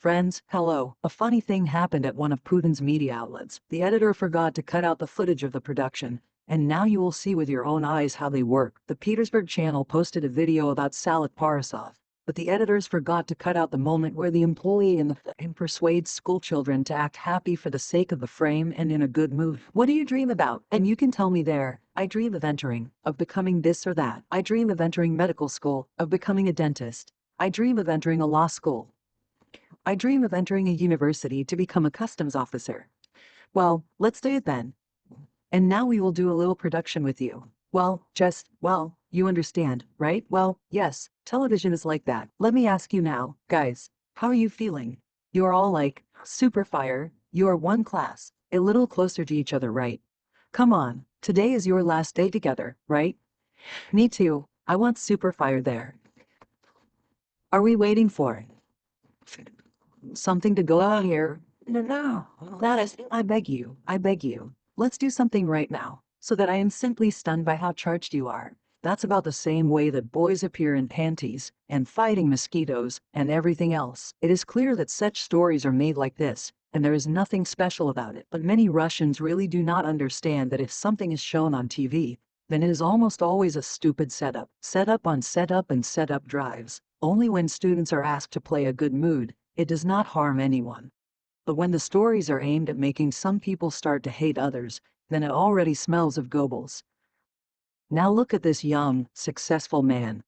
Friends, hello. A funny thing happened at one of Putin's media outlets. The editor forgot to cut out the footage of the production, and now you will see with your own eyes how they work. The Petersburg channel posted a video about Salat Parasov, but the editors forgot to cut out the moment where the employee in the frame persuades schoolchildren to act happy for the sake of the frame and in a good mood. What do you dream about? And you can tell me there. I dream of entering, of becoming this or that. I dream of entering medical school, of becoming a dentist. I dream of entering a law school. I dream of entering a university to become a customs officer. Well, let's do it then. And now we will do a little production with you. Well, you understand, right? Well, yes, television is like that. Let me ask you now, guys, how are you feeling? You're all like, super fire, you are one class, a little closer to each other, right? Come on, today is your last day together, right? Me too, I want super fire there. Are we waiting for something to go out here? No, that is, I beg you, let's do something right now, so that I am simply stunned by how charged you are. That's about the same way that boys appear in panties, and fighting mosquitoes, and everything else. It is clear that such stories are made like this, and there is nothing special about it. But many Russians really do not understand that if something is shown on TV, then it is almost always a stupid setup. Setup on setup and setup drives. Only when students are asked to play a good mood, it does not harm anyone. But when the stories are aimed at making some people start to hate others, then it already smells of Goebbels. Now look at this young, successful man.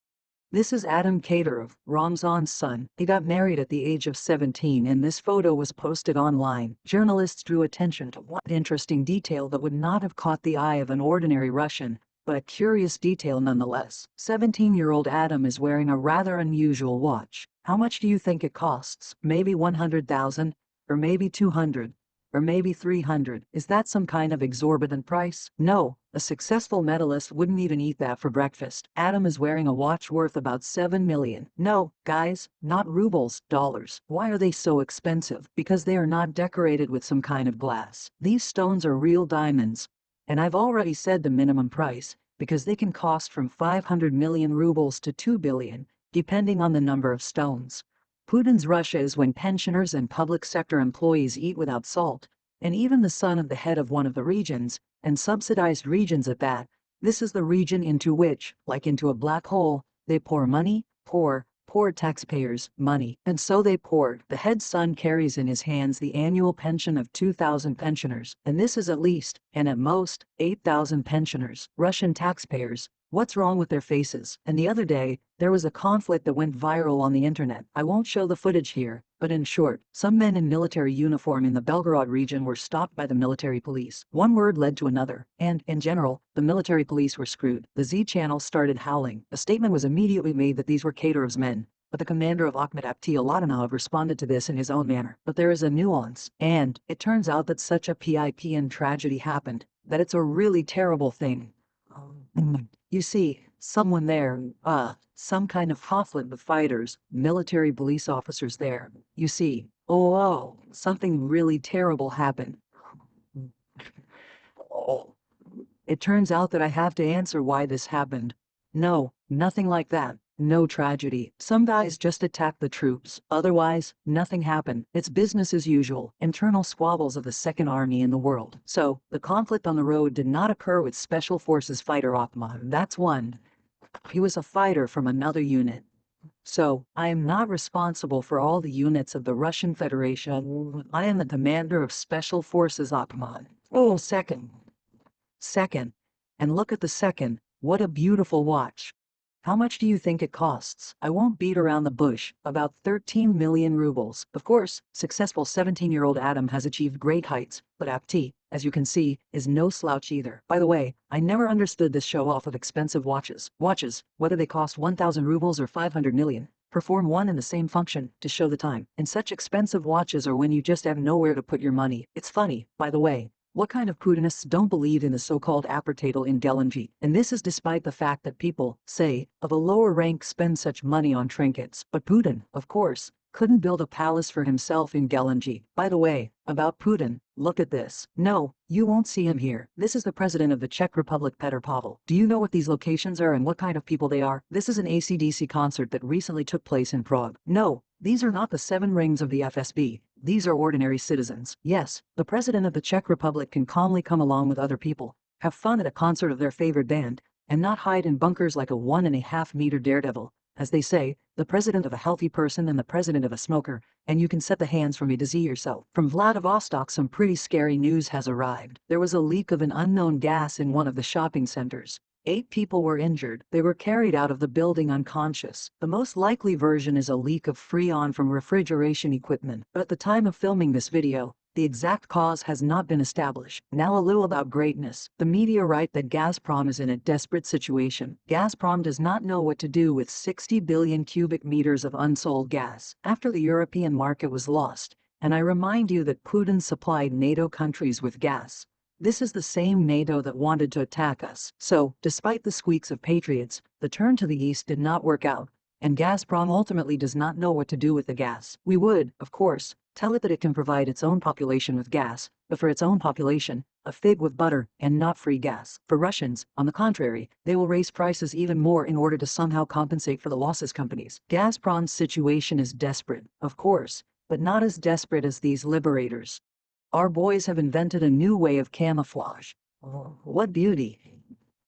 This is Adam Kadyrov, Ramzan's son. He got married at the age of 17 and this photo was posted online. Journalists drew attention to one interesting detail that would not have caught the eye of an ordinary Russian, but a curious detail nonetheless. 17-year-old Adam is wearing a rather unusual watch. How much do you think it costs? Maybe 100,000? Or maybe 200? Or maybe 300? Is that some kind of exorbitant price? No, a successful medalist wouldn't even eat that for breakfast. Adam is wearing a watch worth about 7 million. No, guys, not rubles, dollars. Why are they so expensive? Because they are not decorated with some kind of glass. These stones are real diamonds. And I've already said the minimum price, because they can cost from 500 million rubles to 2 billion, depending on the number of stones. Putin's Russia is when pensioners and public sector employees eat without salt, and even the son of the head of one of the regions, and subsidized regions at that, this is the region into which, like into a black hole, they pour money, poor taxpayers' money. And so they poured. The head son carries in his hands the annual pension of 2,000 pensioners, and this is at least, and at most, 8,000 pensioners, Russian taxpayers. What's wrong with their faces? And the other day, there was a conflict that went viral on the internet. I won't show the footage here, but in short, some men in military uniform in the Belgorod region were stopped by the military police. One word led to another, and, in general, the military police were screwed. The Z channel started howling. A statement was immediately made that these were Kadyrov's men, but the commander of Akhmet Abti-Alatanov responded to this in his own manner. But there is a nuance, and it turns out that such a PIPN tragedy happened, that it's a really terrible thing. You see, someone there, some kind of conflict with fighters, military police officers there. You see, something really terrible happened. It turns out that I have to answer why this happened. No, nothing like that. No tragedy. Some guys just attacked the troops. Otherwise, nothing happened. It's business as usual. Internal squabbles of the second army in the world. So, the conflict on the road did not occur with Special Forces fighter Othman. That's one. He was a fighter from another unit. So, I am not responsible for all the units of the Russian Federation. I am the commander of Special Forces Othman. Second. And look at the second. What a beautiful watch. How much do you think it costs? I won't beat around the bush, about 13 million rubles. Of course, successful 17-year-old Adam has achieved great heights, but Apti, as you can see, is no slouch either. By the way, I never understood this show-off of expensive watches. Watches, whether they cost 1,000 rubles or 500 million, perform one and the same function, to show the time. And such expensive watches are when you just have nowhere to put your money. It's funny, by the way. What kind of Putinists don't believe in the so-called Apartatel in Gelendzhik? And this is despite the fact that people, say, of a lower rank spend such money on trinkets. But Putin, of course, couldn't build a palace for himself in Gelendzhik. By the way, about Putin, look at this. No, you won't see him here. This is the president of the Czech Republic, Petr Pavel. Do you know what these locations are and what kind of people they are? This is an AC/DC concert that recently took place in Prague. No, These are not the seven rings of the FSB. These are ordinary citizens. Yes, the president of the Czech Republic can calmly come along with other people, have fun at a concert of their favorite band, and not hide in bunkers like a 1.5-meter daredevil. As they say, the president of a healthy person and the president of a smoker, and you can set the hands from A to Z yourself. From Vladivostok, some pretty scary news has arrived. There was a leak of an unknown gas in one of the shopping centers. 8 people were injured. They were carried out of the building unconscious. The most likely version is a leak of Freon from refrigeration equipment, but at the time of filming this video, the exact cause has not been established. Now a little about greatness. The media write that Gazprom is in a desperate situation. Gazprom does not know what to do with 60 billion cubic meters of unsold gas after the European market was lost. And I remind you that Putin supplied NATO countries with gas. This is the same NATO that wanted to attack us. So, despite the squeaks of patriots, the turn to the east did not work out, and Gazprom ultimately does not know what to do with the gas. We would, of course, tell it that it can provide its own population with gas, but for its own population, a fig with butter and not free gas. For Russians, on the contrary, they will raise prices even more in order to somehow compensate for the losses companies. Gazprom's situation is desperate, of course, but not as desperate as these liberators. Our boys have invented a new way of camouflage. Oh, what beauty.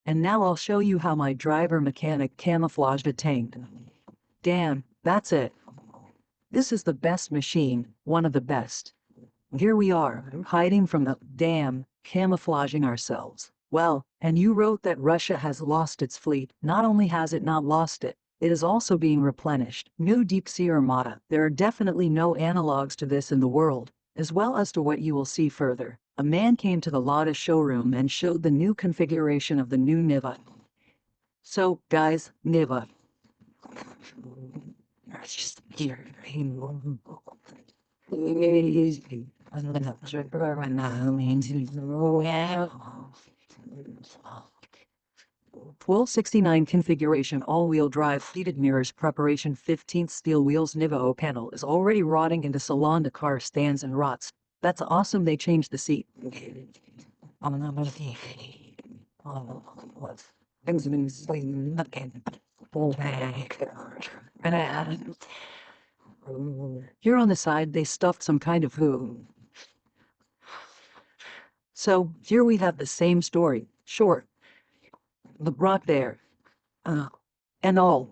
And now I'll show you how my driver mechanic camouflaged a tank. Damn, that's it. This is the best machine, one of the best. Here we are, hiding from the damn, camouflaging ourselves. Well, and you wrote that Russia has lost its fleet. Not only has it not lost it, it is also being replenished. New deep sea armada. There are definitely no analogs to this in the world, as well as to what you will see further. A man came to the Lada showroom and showed the new configuration of the new Niva. So, guys, Niva. Full 69 configuration all-wheel drive heated mirrors preparation 15th steel wheels Nivo panel is already rotting into salon de car stands and rots. That's awesome they changed the seat. Here on the side they stuffed some kind of who. So here we have the same story, short. The brought there. And all.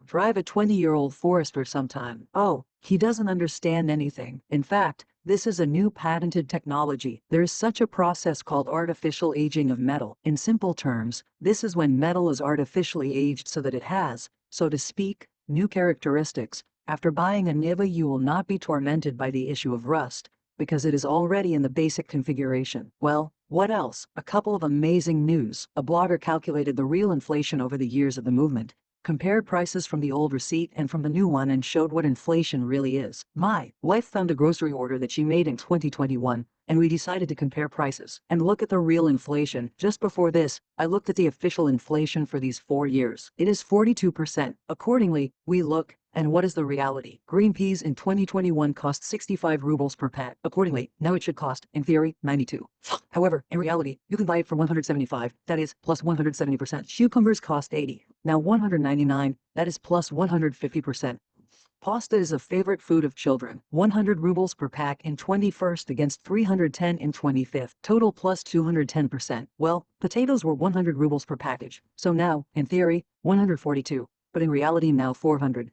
Drive a 20-year-old Forester sometime. Oh, he doesn't understand anything. In fact, this is a new patented technology. There is such a process called artificial aging of metal. In simple terms, this is when metal is artificially aged so that it has, so to speak, new characteristics. After buying a Niva, you will not be tormented by the issue of rust, because it is already in the basic configuration. Well, what else? A couple of amazing news. A blogger calculated the real inflation over the years of the movement, compared prices from the old receipt and from the new one and showed what inflation really is. My wife found a grocery order that she made in 2021, and we decided to compare prices and look at the real inflation. Just before this, I looked at the official inflation for these 4 years. It is 42%. Accordingly, we look, and what is the reality? Green peas in 2021 cost 65 rubles per pack. Accordingly, now it should cost, in theory, 92. However, in reality, you can buy it for 175, that is, plus 170%. Cucumbers cost 80, now 199, that is plus 150%. Pasta is a favorite food of children. 100 rubles per pack in 21st against 310 in 25th. Total plus 210%. Well, potatoes were 100 rubles per package. So now, in theory, 142. But in reality now 400.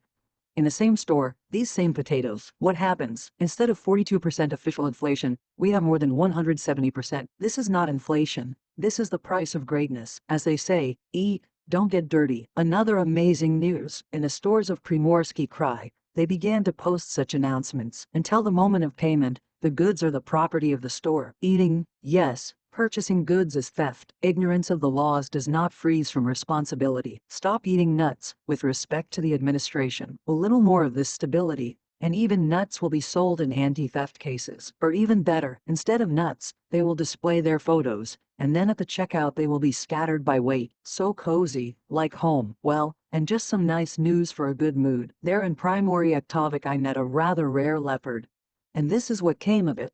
In the same store, these same potatoes. What happens? Instead of 42% official inflation, we have more than 170%. This is not inflation. This is the price of greatness. As they say, eat, don't get dirty. Another amazing news. In the stores of Primorsky Krai, they began to post such announcements. Until the moment of payment, the goods are the property of the store. Eating, yes. Purchasing goods is theft. Ignorance of the laws does not freeze from responsibility. Stop eating nuts. With respect to the administration, a little more of this stability, and even nuts will be sold in anti-theft cases. Or even better, instead of nuts, they will display their photos, and then at the checkout they will be scattered by weight. So cozy, like home. Well, and just some nice news for a good mood. There in Primory Aktovik I met a rather rare leopard. And this is what came of it.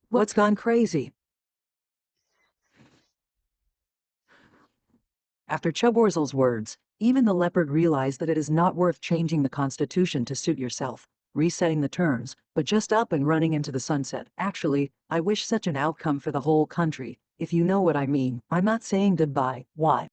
What's gone crazy? After Chubworzel's words, even the leopard realized that it is not worth changing the constitution to suit yourself, resetting the terms, but just up and running into the sunset. Actually, I wish such an outcome for the whole country, if you know what I mean. I'm not saying goodbye. Why?